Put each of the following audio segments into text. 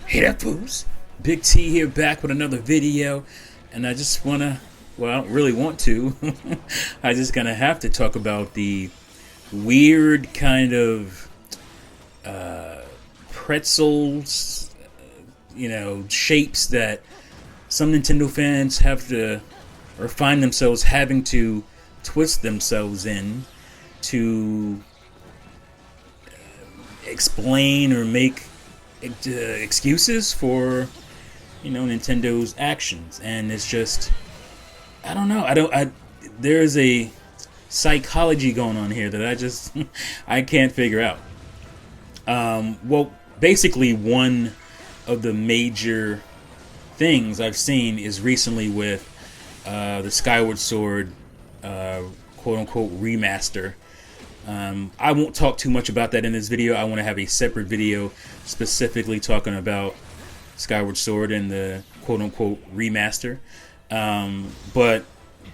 Hey there, fools. Big T here, back with another video, and I just wanna, well, I don't really want to. I just gonna have to talk about the weird kind of pretzels, shapes that some Nintendo fans have to, or find themselves having to twist themselves in to explain or make excuses for Nintendo's actions. And it's just, I don't know, there's a psychology going on here that I just I can't figure out. Well, basically one of the major things I've seen is recently with the Skyward Sword quote unquote remaster. I won't talk too much about that in this video. I want to have a separate video specifically talking about Skyward Sword and the quote unquote remaster. But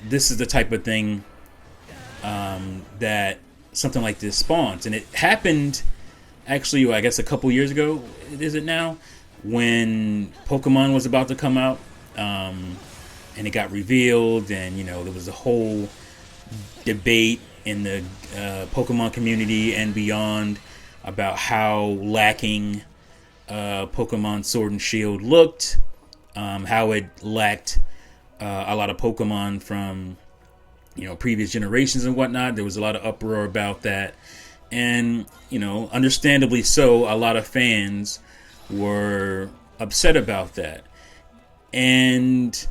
this is the type of thing that something like this spawns. And it happened actually, I guess, a couple years ago, is it now? When Pokemon was about to come out. And it got revealed, and there was a whole debate in the Pokemon community and beyond about how lacking Pokemon Sword and Shield looked, how it lacked a lot of Pokemon from previous generations and whatnot. There was a lot of uproar about that, and understandably so, a lot of fans were upset about that. And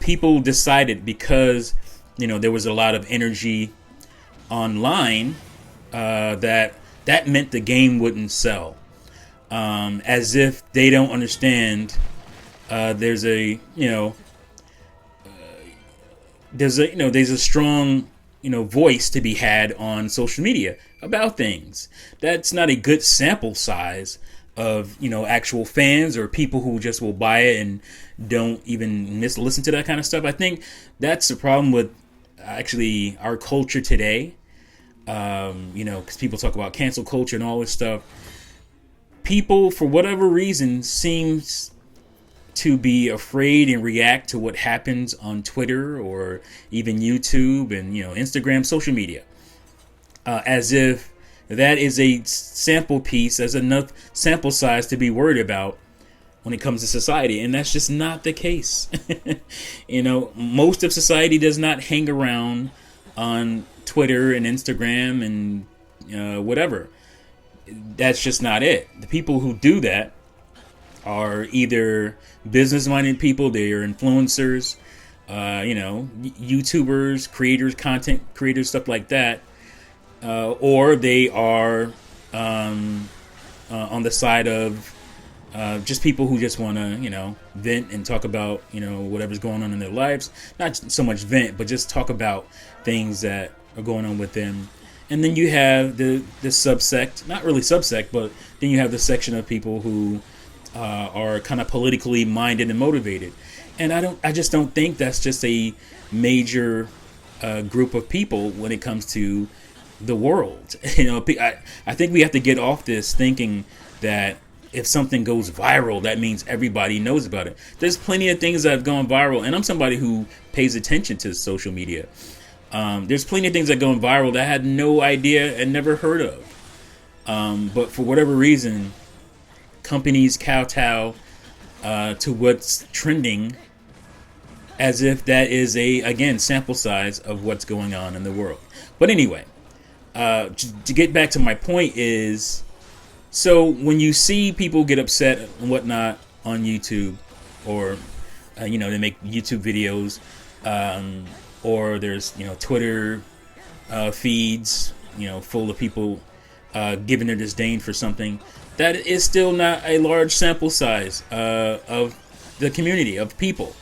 people decided, because there was a lot of energy online, that meant the game wouldn't sell, as if they don't understand. There's a strong voice to be had on social media about things. That's not a good sample size of actual fans or people who just will buy it and don't even listen to that kind of stuff. I think that's the problem with actually our culture today. Because people talk about cancel culture and all this stuff. People, for whatever reason, seems to be afraid and react to what happens on Twitter or even YouTube and Instagram, social media, as if that is a sample piece, as enough sample size to be worried about when it comes to society. And that's just not the case. Most of society does not hang around on Twitter and Instagram and whatever. That's just not it. The people who do that are either business-minded people, they are influencers, YouTubers, creators, content creators, stuff like that, or they are on the side of just people who just want to, vent and talk about, whatever's going on in their lives. Not so much vent, but just talk about things that are going on with them. And then you have the subsect, not really subsect, but then you have the section of people who are kind of politically minded and motivated. And I just don't think that's just a major group of people when it comes to the world. I think we have to get off this thinking that if something goes viral, that means everybody knows about it. There's plenty of things that have gone viral, and I'm somebody who pays attention to social media. There's plenty of things that go viral that I had no idea and never heard of. But for whatever reason, companies kowtow to what's trending, as if that is again, sample size of what's going on in the world. But anyway, to get back to my point is, so when you see people get upset and whatnot on YouTube, or they make YouTube videos, or there's Twitter feeds full of people giving their disdain for something, that is still not a large sample size of the community of people.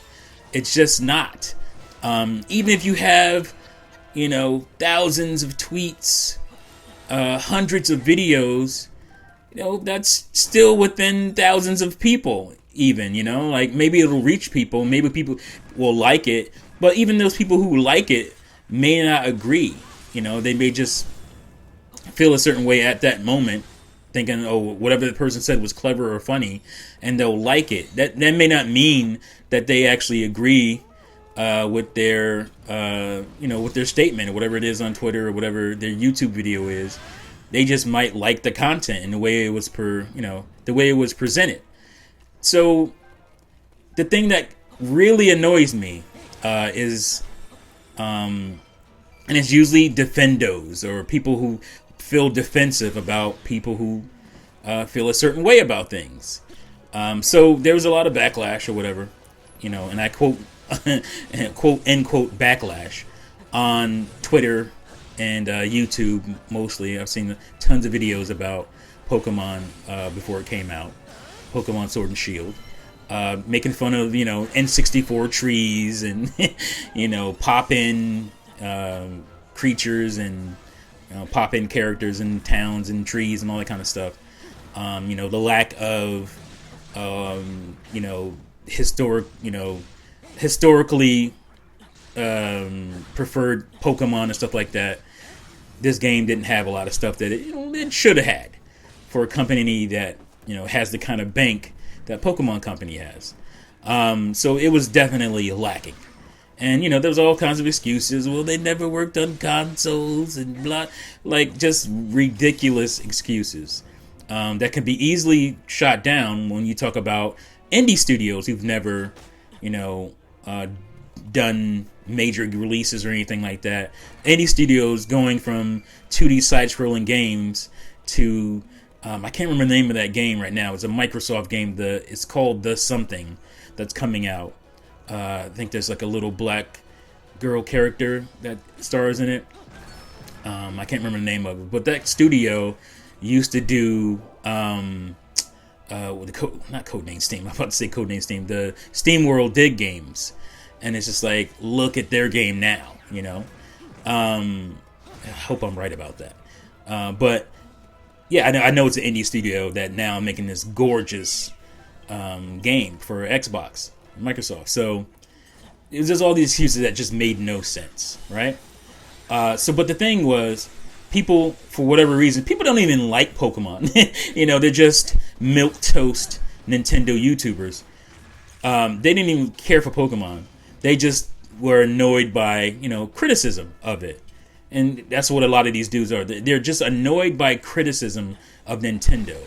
It's just not. Even if you have thousands of tweets, hundreds of videos, that's still within thousands of people. Even like, maybe it'll reach people, maybe people will like it, but even those people who like it may not agree. They may just feel a certain way at that moment, thinking, oh, whatever the person said was clever or funny, and they'll like it. That may not mean that they actually agree with their with their statement or whatever it is on Twitter or whatever their YouTube video is. They just might like the content and the way it was the way it was presented. So the thing that really annoys me is and it's usually defendos or people who feel defensive about people who feel a certain way about things. So there was a lot of backlash or whatever, and I quote quote end quote backlash on Twitter and YouTube mostly. I've seen tons of videos about Pokemon before it came out, Pokemon Sword and Shield, making fun of N64 trees and pop-in creatures and pop-in characters and towns and trees and all that kind of stuff. The lack of historically preferred Pokemon and stuff like that. This game didn't have a lot of stuff that it should have had for a company that has the kind of bank that Pokemon Company has. So it was definitely lacking. And there was all kinds of excuses. Well, they never worked on consoles and blah, like just ridiculous excuses that can be easily shot down when you talk about indie studios who've never done major releases or anything like that. Indie studios going from 2D side-scrolling games to I can't remember the name of that game right now. It's a Microsoft game. It's called The Something that's coming out. I think there's like a little black girl character that stars in it. I can't remember the name of it, but that studio used to do not Codename Steam. I'm about to say Codename Steam. The Steam World Dig games. And it's just like, look at their game now, I hope I'm right about that. But yeah, I know it's an indie studio that now making this gorgeous game for Xbox, Microsoft. So it was just all these excuses that just made no sense, right? But the thing was, people, for whatever reason, people don't even like Pokemon. They're just milquetoast Nintendo YouTubers. They didn't even care for Pokemon. They just were annoyed by, criticism of it. And that's what a lot of these dudes are. They're just annoyed by criticism of Nintendo.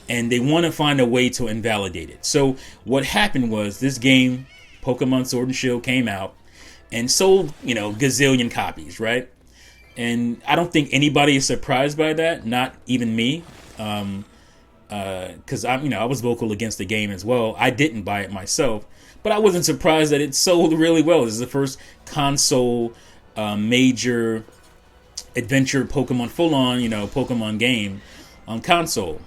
And they want to find a way to invalidate it. So what happened was this game, Pokemon Sword and Shield, came out and sold, gazillion copies, right? And I don't think anybody is surprised by that. Not even me. Because I was vocal against the game as well. I didn't buy it myself. But I wasn't surprised that it sold really well. This is the first console major adventure Pokemon, full-on, Pokemon game on console.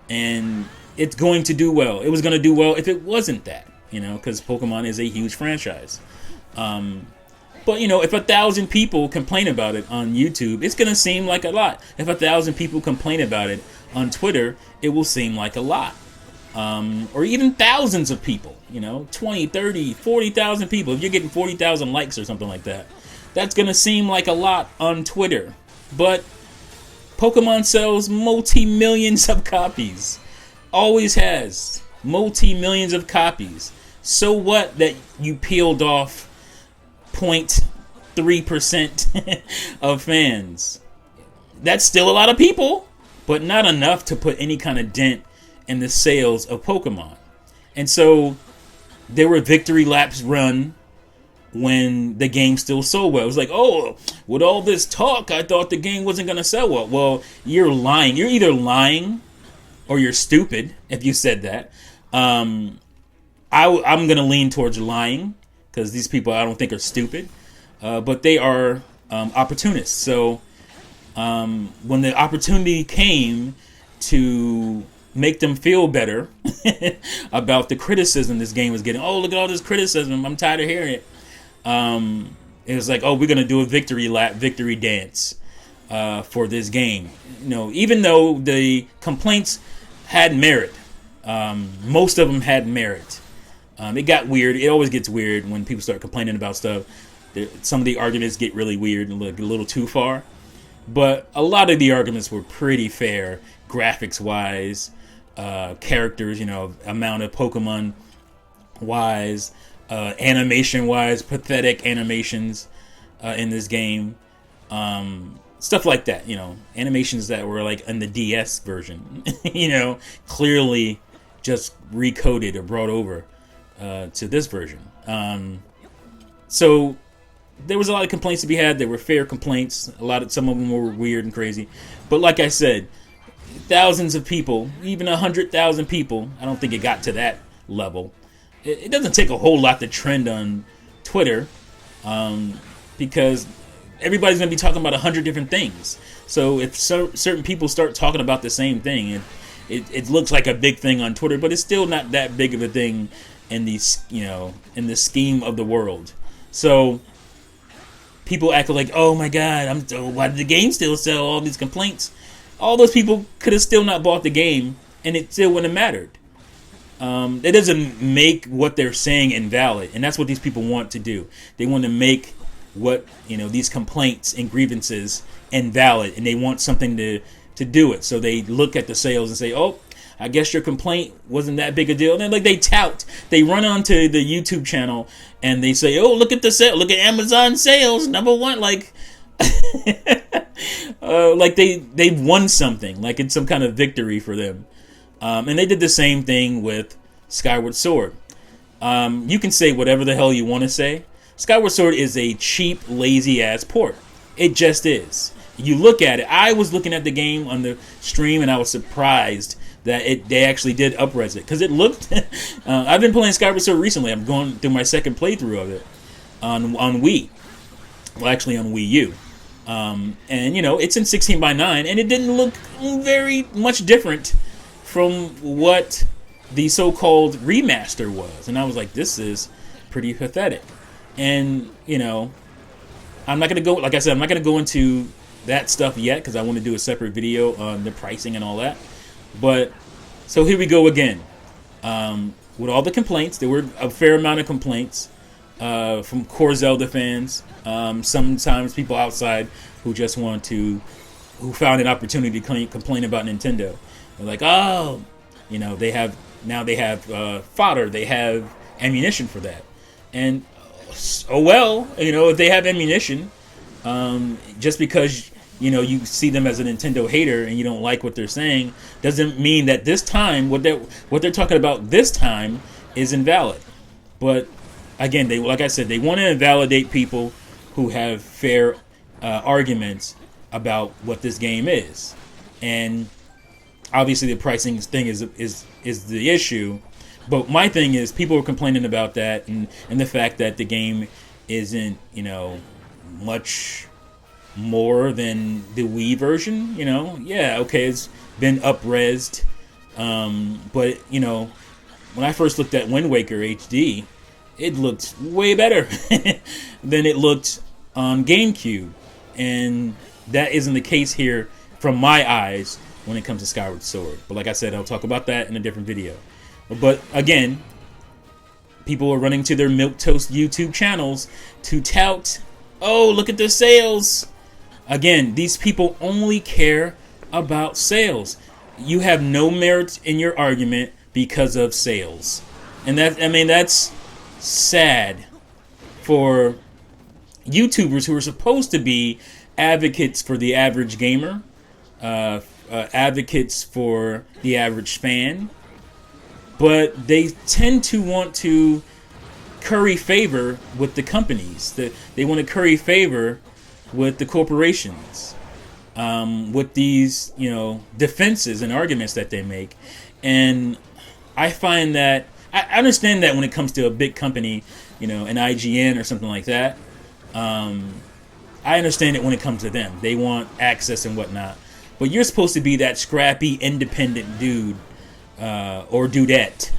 And it's going to do well. It was going to do well if it wasn't that, because Pokemon is a huge franchise. But, if 1,000 people complain about it on YouTube, it's going to seem like a lot. If 1,000 people complain about it on Twitter, it will seem like a lot. Or even thousands of people, 20, 30, 40,000 people. If you're getting 40,000 likes or something like that, that's going to seem like a lot on Twitter. But Pokemon sells multi-millions of copies. Always has. Multi-millions of copies. So what that you peeled off 0.3% of fans? That's still a lot of people, but not enough to put any kind of dent in the sales of Pokemon. And so there were victory laps run when the game still sold well. It was like, oh, with all this talk, I thought the game wasn't going to sell well. Well, you're lying. You're either lying or you're stupid if you said that. I'm going to lean towards lying because these people I don't think are stupid. But they are opportunists. So when the opportunity came to make them feel better about the criticism this game was getting. Oh, look at all this criticism. I'm tired of hearing it. It was like, oh, we're going to do a victory lap, victory dance for this game. Even though the complaints had merit, most of them had merit. It got weird. It always gets weird when people start complaining about stuff. Some of the arguments get really weird and look a little too far. But a lot of the arguments were pretty fair, graphics wise, characters, amount of Pokemon wise, animation wise, pathetic animations in this game. Stuff like that, animations that were like in the DS version, clearly just recoded or brought over to this version. So there was a lot of complaints to be had. There were fair complaints. Some of them were weird and crazy. But like I said, thousands of people, even 100,000 people, I don't think it got to that level. It doesn't take a whole lot to trend on Twitter, because everybody's going to be talking about 100 different things. So if certain people start talking about the same thing, it looks like a big thing on Twitter, but it's still not that big of a thing in in the scheme of the world. So people act like, oh my God, why did the game still sell? All these complaints. All those people could have still not bought the game, and it still wouldn't have mattered. It doesn't make what they're saying invalid, and that's what these people want to do. They want to make what these complaints and grievances invalid, and they want something to do it. So they look at the sales and say, "Oh, I guess your complaint wasn't that big a deal." And then they run onto the YouTube channel and they say, "Oh, look at the sale! Look at Amazon sales, #1!" Like, like they've won something, like it's some kind of victory for them. And they did the same thing with Skyward Sword. You can say whatever the hell you want to say. Skyward Sword is a cheap, lazy-ass port. It just is. You look at it. I was looking at the game on the stream, and I was surprised that they actually did up-res it. Because it looked... I've been playing Skyward Sword recently. I'm going through my second playthrough of it on Wii. Well, actually on Wii U. And, it's in 16:9, and it didn't look very much different from what the so-called remaster was. And I was like, this is pretty pathetic. And, I'm not going to go, like I said, I'm not going to go into that stuff yet because I want to do a separate video on the pricing and all that. But, so here we go again. With all the complaints, there were a fair amount of complaints from core Zelda fans. Sometimes people outside who just who found an opportunity to complain about Nintendo. They're like, oh, they have fodder, they have ammunition for that. And, oh well, if they have ammunition, just because, you see them as a Nintendo hater and you don't like what they're saying, doesn't mean that this time, what they're talking about this time is invalid. But, again, like I said, they want to invalidate people who have fair arguments about what this game is. And obviously the pricing thing is the issue, but my thing is people are complaining about that and the fact that the game isn't much more than the Wii version. Yeah, okay, it's been up-resed, but when I first looked at Wind Waker HD, it looked way better than it looked on GameCube, and that isn't the case here from my eyes when it comes to Skyward Sword. But like I said, I'll talk about that in a different video. But again, people are running to their Milquetoast YouTube channels to tout, oh, look at the sales. Again, these people only care about sales. You have no merit in your argument because of sales. And that's sad for YouTubers who are supposed to be advocates for the average gamer, advocates for the average fan, but they tend to want to curry favor with the companies. They want to curry favor with the corporations, with these defenses and arguments that they make. And I find that I understand that when it comes to a big company, an IGN or something like that. I understand it when it comes to them. They want access and whatnot. But you're supposed to be that scrappy, independent dude or dudette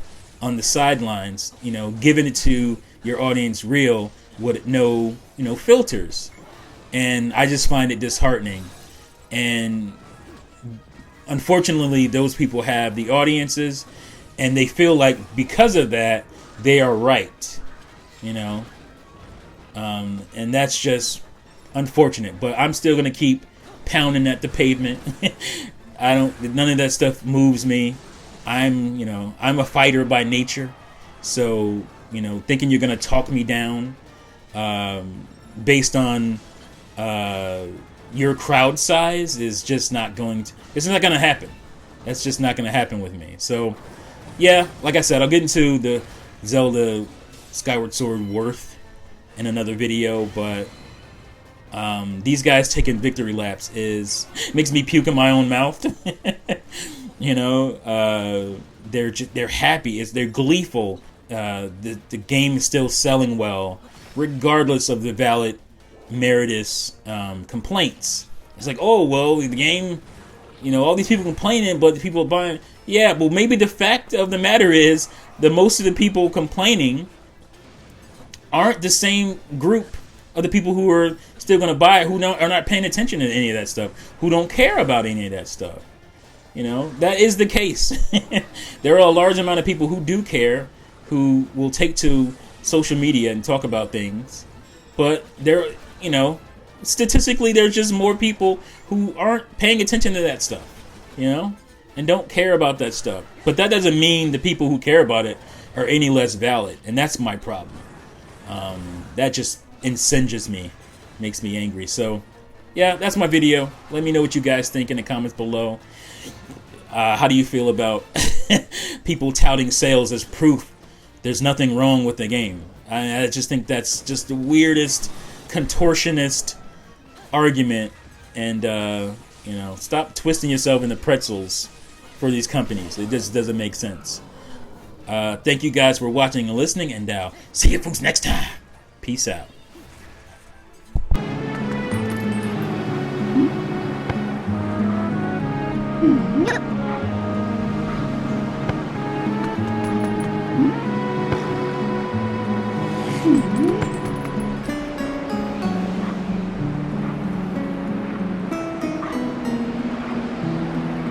on the sidelines, giving it to your audience real with no, filters. And I just find it disheartening. And unfortunately, those people have the audiences, and they feel like because of that, they are right, and that's just unfortunate. But I'm still going to keep pounding at the pavement. I don't. None of that stuff moves me. I'm a fighter by nature. So thinking you're gonna talk me down based on your crowd size is just not going to. It's not gonna happen. That's just not gonna happen with me. So yeah, like I said, I'll get into the Zelda Skyward Sword worth in another video, but these guys taking victory laps makes me puke in my own mouth. They're happy. They're gleeful. The game is still selling well, regardless of the valid meritorious complaints. It's like, oh well, the game, all these people complaining, but the people are buying. Yeah, well, maybe the fact of the matter is that most of the people complaining aren't the same group of the people who are still going to buy it, who are not paying attention to any of that stuff, who don't care about any of that stuff. That is the case. There are a large amount of people who do care, who will take to social media and talk about things. But statistically, there's just more people who aren't paying attention to that stuff, and don't care about that stuff. But that doesn't mean the people who care about it are any less valid, and that's my problem. That just incendies me, makes me angry. So, yeah, that's my video. Let me know what you guys think in the comments below. How do you feel about people touting sales as proof there's nothing wrong with the game? I just think that's just the weirdest, contortionist argument. And, stop twisting yourself into pretzels for these companies. It just doesn't make sense. Thank you guys for watching and listening, and see you folks next time. Peace out. Yep.